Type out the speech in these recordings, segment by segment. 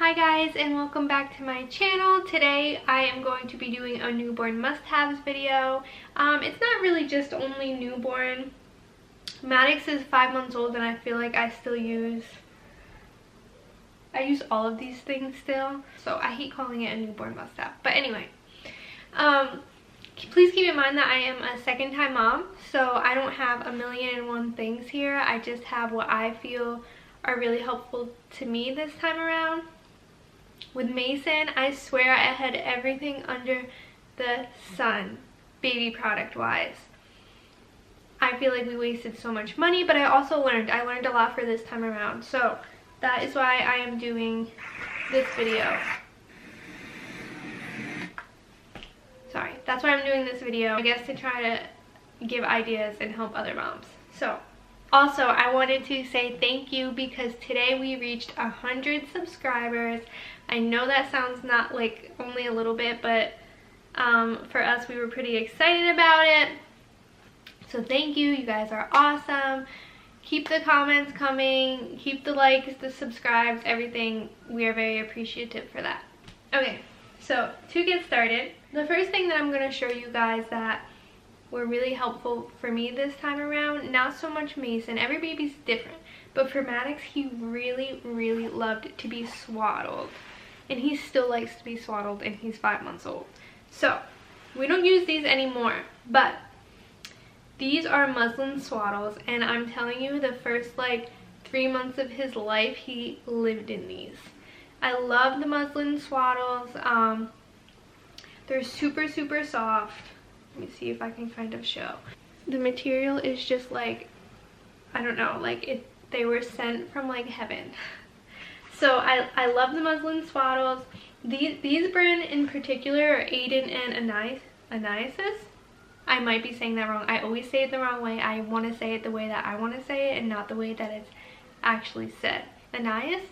Hi guys, and welcome back to my channel. Today I am going to be doing a newborn must-haves video. It's not really just only newborn. Maddox is 5 months old and I feel like I use all of these things still. So I hate calling it a newborn must-have. But anyway, please keep in mind that I am a second-time mom. So I don't have 1,000,001 things here. I just have what I feel are really helpful to me this time around. With Mason, I swear I had everything under the sun, baby product wise. I feel like we wasted so much money, but I learned a lot for this time around. So that is why I am doing this video. Sorry, that's why I'm doing this video, I guess, to try to give ideas and help other moms. So also, I wanted to say thank you because today we reached 100 subscribers. I know that sounds not like only a little bit, but for us, we were pretty excited about it. So thank you. You guys are awesome. Keep the comments coming. Keep the likes, the subscribes, everything. We are very appreciative for that. Okay, so to get started, the first thing that I'm going to show you guys that were really helpful for me this time around, not so much Mason, every baby's different, but for Maddox, he really loved to be swaddled, and he still likes to be swaddled, and he's 5 months old. So we don't use these anymore, but these are muslin swaddles, and I'm telling you, the first like 3 months of his life he lived in these. I love the muslin swaddles. They're super soft. Let me see if I can kind of show. The material is just like, I don't know, like they were sent from like heaven. So I love the muslin swaddles. These brand in particular are Aiden and Aniasis. I might be saying that wrong. I always say it the wrong way. I want to say it the way that I want to say it and not the way that it's actually said. Anias?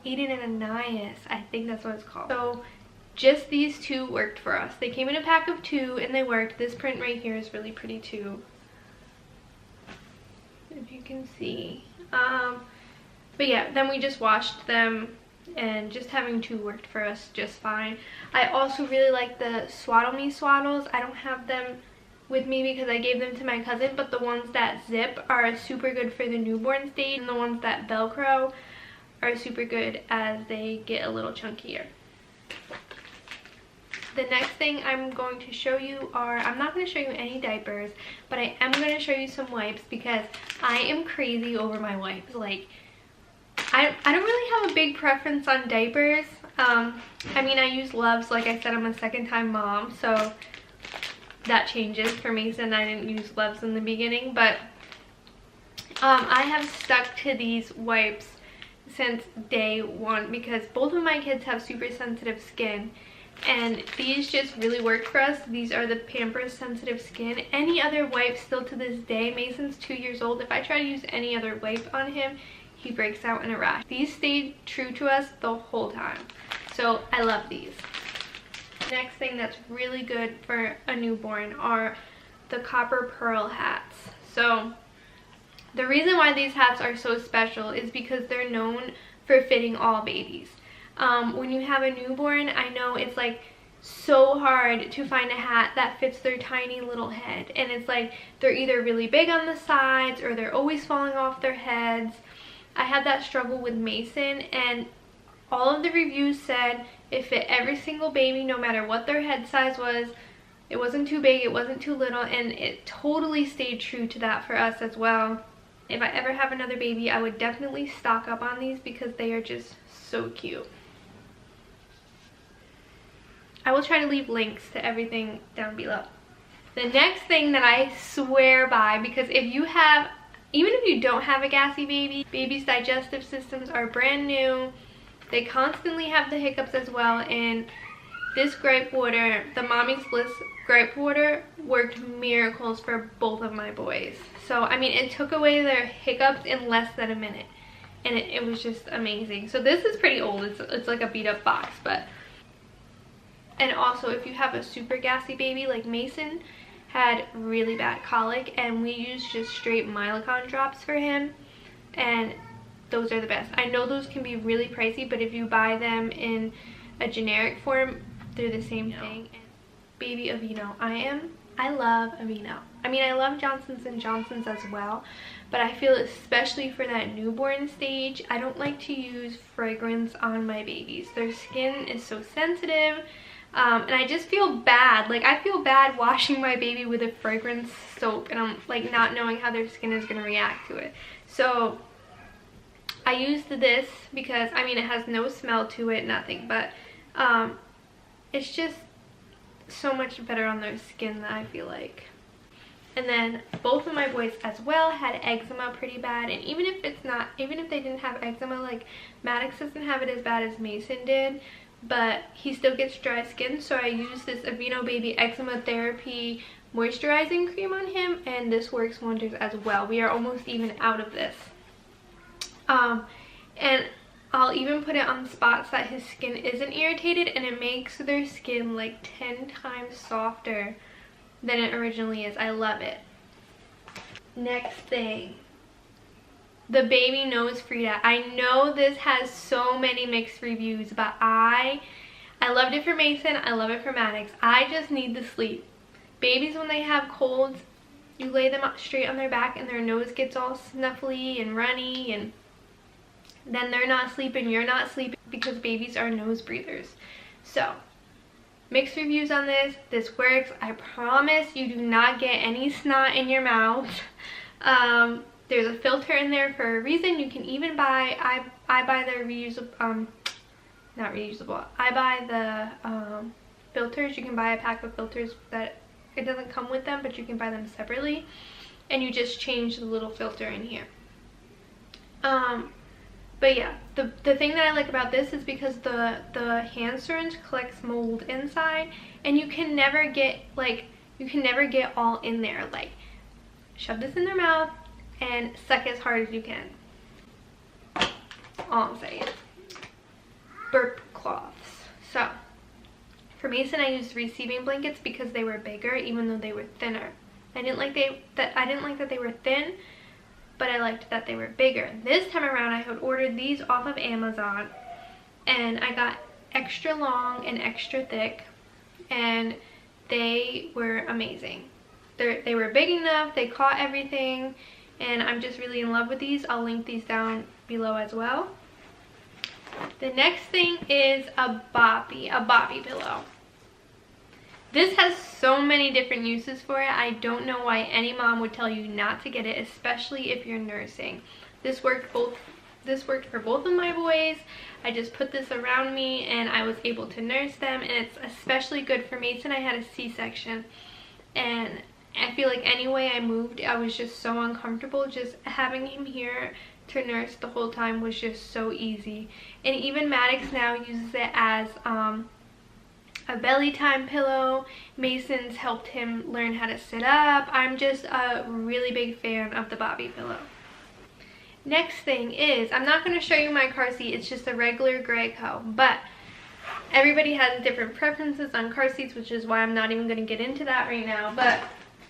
Aiden and Anias. I think that's what it's called. So just these two worked for us. They came in a pack of 2 and they worked. This print right here is really pretty too, if you can see. But yeah, then we just washed them, and just having 2 worked for us just fine. I also really like the Swaddle Me swaddles. I don't have them with me because I gave them to my cousin, but the ones that zip are super good for the newborn stage, and the ones that Velcro are super good as they get a little chunkier. The next thing I'm going to show you are, I'm not going to show you any diapers, but I am going to show you some wipes because I am crazy over my wipes. Like, I don't really have a big preference on diapers. I mean, I use Loves. Like I said, I'm a second-time mom, so that changes. For Mason, I didn't use Loves in the beginning, but I have stuck to these wipes since day one because both of my kids have super sensitive skin. And these just really worked for us. These are the Pampers Sensitive Skin. Any other wipe still to this day, Mason's 2 years old, if I try to use any other wipe on him, he breaks out in a rash. These stayed true to us the whole time. So I love these. Next thing that's really good for a newborn are the copper pearl hats. So the reason why these hats are so special is because they're known for fitting all babies. When you have a newborn, I know it's like so hard to find a hat that fits their tiny little head, and it's like they're either really big on the sides or they're always falling off their heads. I had that struggle with Mason, and all of the reviews said it fit every single baby no matter what their head size was. It wasn't too big, it wasn't too little, and it totally stayed true to that for us as well. If I ever have another baby, I would definitely stock up on these because they are just so cute. I will try to leave links to everything down below. The next thing that I swear by, because if you have, even if you don't have a gassy baby, babies' digestive systems are brand new. They constantly have the hiccups as well, and this gripe water, the Mommy's Bliss gripe water, worked miracles for both of my boys. So, I mean, it took away their hiccups in less than a minute, and it was just amazing. So this is pretty old. It's like a beat up box, but... And also, if you have a super gassy baby, like Mason had really bad colic, and we used just straight MILICON drops for him, and those are the best. I know those can be really pricey, but if you buy them in a generic form, they're the same thing. Baby AVEENO. I love AVEENO. I mean, I love Johnson's & Johnson's as well, but I feel especially for that newborn stage, I don't like to use fragrance on my babies. Their skin is so sensitive, and I just feel bad. Like, I feel bad washing my baby with a fragrance soap, and I'm like not knowing how their skin is going to react to it. So I used this because, I mean, it has no smell to it, nothing, but it's just so much better on their skin that I feel like. And then both of my boys as well had eczema pretty bad, and even if they didn't have eczema, like Maddox doesn't have it as bad as Mason did, but he still gets dry skin, so I use this AVEENO Baby Eczema Therapy moisturizing cream on him, and this works wonders as well. We are almost even out of this. And I'll even put it on spots that his skin isn't irritated, and it makes their skin like 10 times softer than it originally is. I love it. Next thing, the baby NOSE-FRIDA. I know this has so many mixed reviews, but I loved it for Mason. I love it for Maddox. I just need the sleep. Babies, when they have colds, you lay them up straight on their back and their nose gets all snuffly and runny, and then they're not sleeping, you're not sleeping, because babies are nose breathers. So mixed reviews on this. This works. I promise you do not get any snot in your mouth. There's a filter in there for a reason. You can even buy, I buy the reusable, not reusable, I buy the filters. You can buy a pack of filters that it doesn't come with them, but you can buy them separately, and you just change the little filter in here. But yeah, the thing that I like about this is because the hand syringe collects mold inside, and you can never get all in there. Like, shove this in their mouth and suck as hard as you can. All I'm saying. Burp cloths. So for Mason, I used receiving blankets because they were bigger, even though they were thinner. I didn't like that they were thin, but I liked that they were bigger. This time around, I had ordered these off of Amazon, and I got extra long and extra thick, and they were amazing. They were big enough, they caught everything, and I'm just really in love with these. I'll link these down below as well. The next thing is a boppy pillow. This has so many different uses for it. I don't know why any mom would tell you not to get it, especially if you're nursing. This worked for both of my boys. I just put this around me and I was able to nurse them, and it's especially good for Mason. I had a C-section, and I feel like any way I moved, I was just so uncomfortable. Just having him here to nurse the whole time was just so easy. And even Maddox now uses it as a belly time pillow. Mason's helped him learn how to sit up. I'm just a really big fan of the boppy pillow. Next thing is, I'm not going to show you my car seat, it's just a regular Graco, but everybody has different preferences on car seats, which is why I'm not even going to get into that right now. But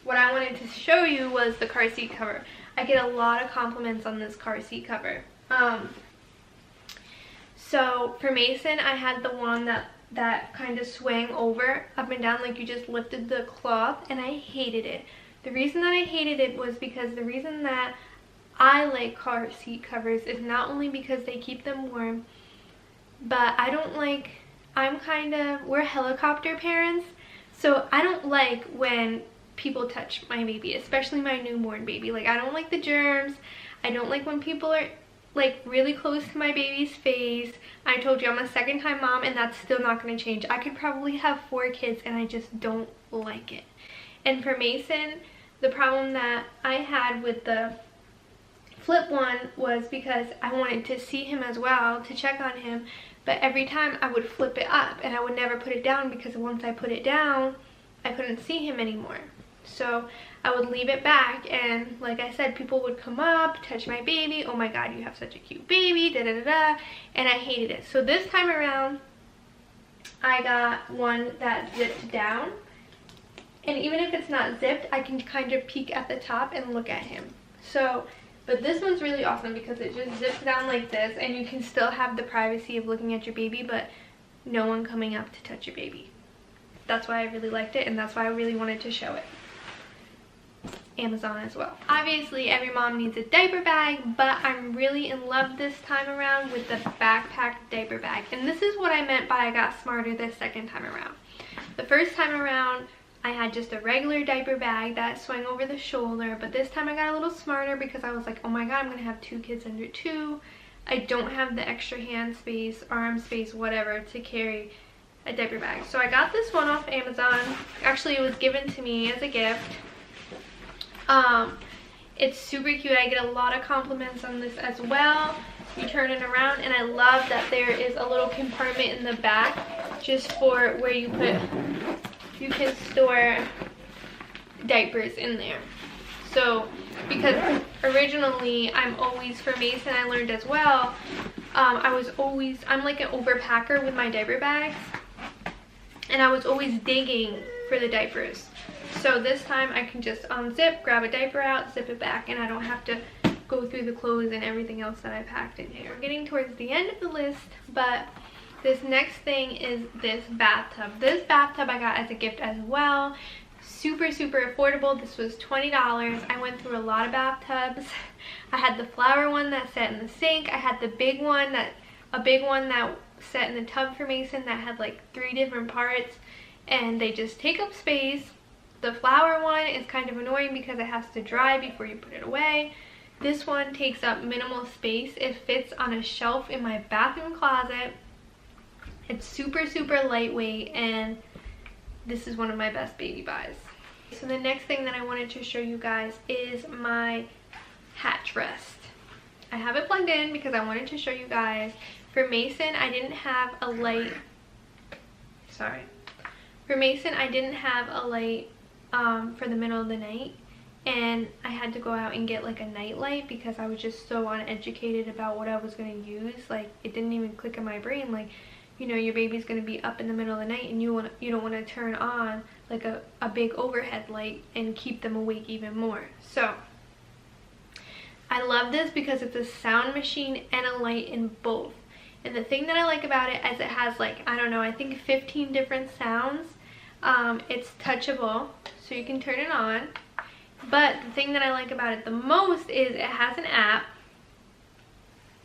what I wanted to show you was the car seat cover. I get a lot of compliments on this car seat cover. So for Mason, I had the one that kind of swang over up and down, like you just lifted the cloth, and I hated it. The reason that I hated it was because the reason that I like car seat covers is not only because they keep them warm, but we're helicopter parents, so I don't like when people touch my baby, especially my newborn baby. Like, I don't like the germs. I don't like when people are like really close to my baby's face. I told you I'm a second-time mom, and that's still not going to change. I could probably have 4 kids, and I just don't like it. And for Mason, the problem that I had with the flip one was because I wanted to see him as well, to check on him, but every time I would flip it up and I would never put it down, because once I put it down, I couldn't see him anymore. So I would leave it back, and like I said, people would come up, touch my baby, oh my god, you have such a cute baby, da da da da, and I hated it. So this time around, I got one that zipped down, and even if it's not zipped, I can kind of peek at the top and look at him. So But this one's really awesome because it just zips down like this, and you can still have the privacy of looking at your baby, but no one coming up to touch your baby. That's why I really liked it, and that's why I really wanted to show it. Amazon as well. Obviously, every mom needs a diaper bag, but I'm really in love this time around with the backpack diaper bag. And this is what I meant by I got smarter this second time around. The first time around, I had just a regular diaper bag that swung over the shoulder, but this time I got a little smarter because I was like, oh my god, I'm gonna have 2 kids under 2. I don't have the extra hand space, arm space, whatever, to carry a diaper bag. So I got this one off Amazon. Actually, it was given to me as a gift. It's super cute. I get a lot of compliments on this as well. You turn it around, and I love that there is a little compartment in the back just for where you can store diapers in there. So because originally I'm for Mason, I learned as well, I'm like an overpacker with my diaper bags, and I was always digging for the diapers. So this time I can just unzip, grab a diaper out, zip it back, and I don't have to go through the clothes and everything else that I packed in here. We're getting towards the end of the list, but this next thing is this bathtub. This bathtub I got as a gift as well. Super, super affordable. This was $20. I went through a lot of bathtubs. I had the flower one that sat in the sink. I had the big one that sat in the tub for Mason that had like 3 different parts, and they just take up space. The flower one is kind of annoying because it has to dry before you put it away. This one takes up minimal space. It fits on a shelf in my bathroom closet. It's super, super lightweight, and this is one of my best baby buys. So the next thing that I wanted to show you guys is my hatch rest. I have it plugged in because I wanted to show you guys. For Mason, I didn't have a light. For Mason, I didn't have a light for the middle of the night, and I had to go out and get like a night light because I was just so uneducated about what I was going to use. Like, it didn't even click in my brain, like, you know, your baby's going to be up in the middle of the night and you don't want to turn on like a big overhead light and keep them awake even more. So I love this because it's a sound machine and a light in both. And the thing that I like about it is it has like, I don't know, I think 15 different sounds. It's touchable, so you can turn it on. But the thing that I like about it the most is it has an app.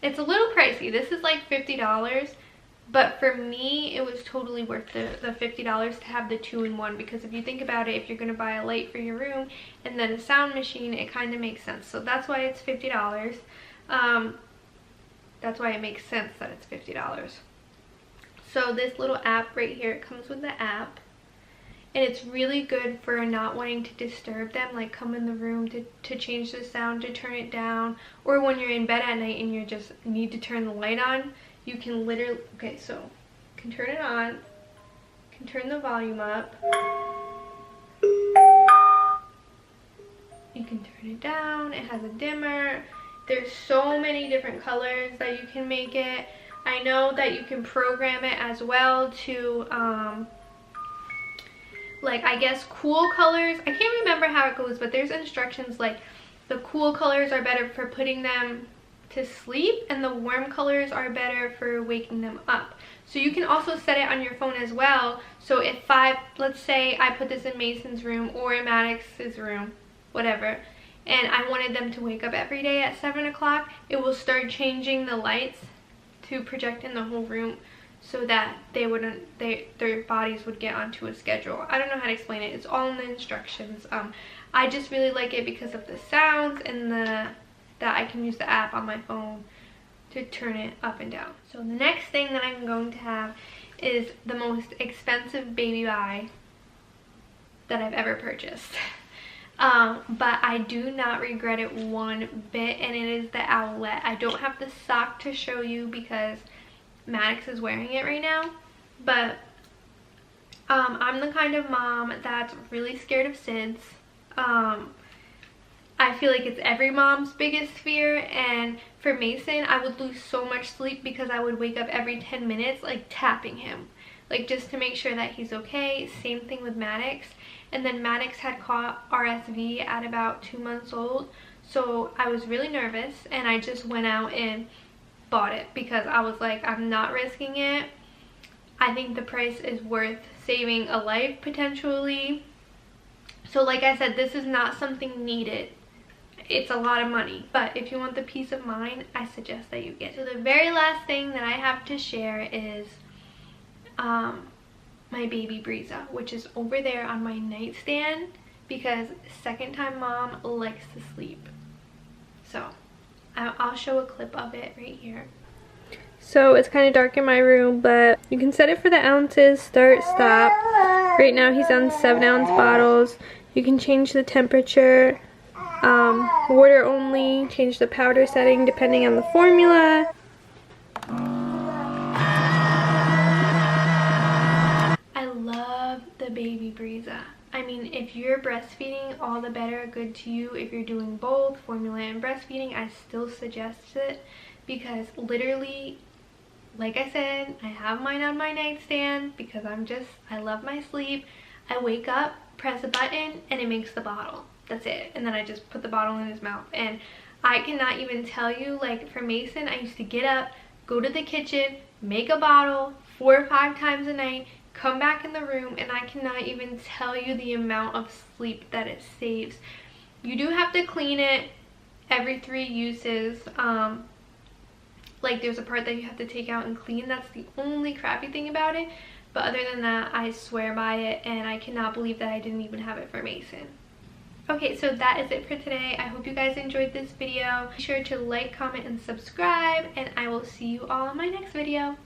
It's a little pricey. This is like $50. But for me, it was totally worth the $50 to have the 2-in-1, because if you think about it, if you're going to buy a light for your room and then a sound machine, it kind of makes sense. So that's why it's $50. That's why it makes sense that it's $50. So this little app right here, it comes with the app. And it's really good for not wanting to disturb them, like come in the room to change the sound, to turn it down, or when you're in bed at night and you just need to turn the light on, you can literally, okay, so you can turn it on, you can turn the volume up, you can turn it down, it has a dimmer. There's so many different colors that you can make it. I know that you can program it as well to like, I guess, cool colors. I can't remember how it goes, but there's instructions like the cool colors are better for putting them to sleep and the warm colors are better for waking them up. So you can also set it on your phone as well. So if let's say I put this in Mason's room or in Maddox's room, whatever, and I wanted them to wake up every day at 7 o'clock, it will start changing the lights to project in the whole room, so that their bodies would get onto a schedule. I don't know how to explain it. It's all in the instructions. I just really like it because of the sounds and that I can use the app on my phone to turn it up and down. So the next thing that I'm going to have is the most expensive baby buy that I've ever purchased. But I do not regret it one bit, and it is the OWLET. I don't have the sock to show you because Maddox is wearing it right now, but I'm the kind of mom that's really scared of SIDS. I feel like it's every mom's biggest fear, and for Mason, I would lose so much sleep because I would wake up every 10 minutes like tapping him, like just to make sure that he's okay. Same thing with Maddox. And then Maddox had caught RSV at about 2 months old, So I was really nervous and I just went out and bought it because I was like, I'm not risking it. I think the price is worth saving a life potentially. So like I said, this is not something needed. It's a lot of money, but if you want the peace of mind, I suggest that you get it. So the very last thing that I have to share is my baby BREZZA, which is over there on my nightstand because second time mom likes to sleep. So I'll show a clip of it right here. So it's kind of dark in my room, but you can set it for the ounces, start, stop. Right now he's on 7-ounce bottles. You can change the temperature, water only, change the powder setting depending on the formula. I love the baby BREZZA. I mean, if you're breastfeeding, all the better, good to you. If you're doing both, formula and breastfeeding, I still suggest it because literally, like I said, I have mine on my nightstand because I love my sleep. I wake up, press a button, and it makes the bottle. That's it. And then I just put the bottle in his mouth. And I cannot even tell you, like for Mason, I used to get up, go to the kitchen, make a bottle 4 or 5 times a night, come back in the room, and I cannot even tell you the amount of sleep that it saves. You do have to clean it every 3 uses. Like there's a part that you have to take out and clean. That's the only crappy thing about it. But other than that, I swear by it, and I cannot believe that I didn't even have it for Mason. Okay, so that is it for today. I hope you guys enjoyed this video. Be sure to like, comment, and subscribe, and I will see you all in my next video.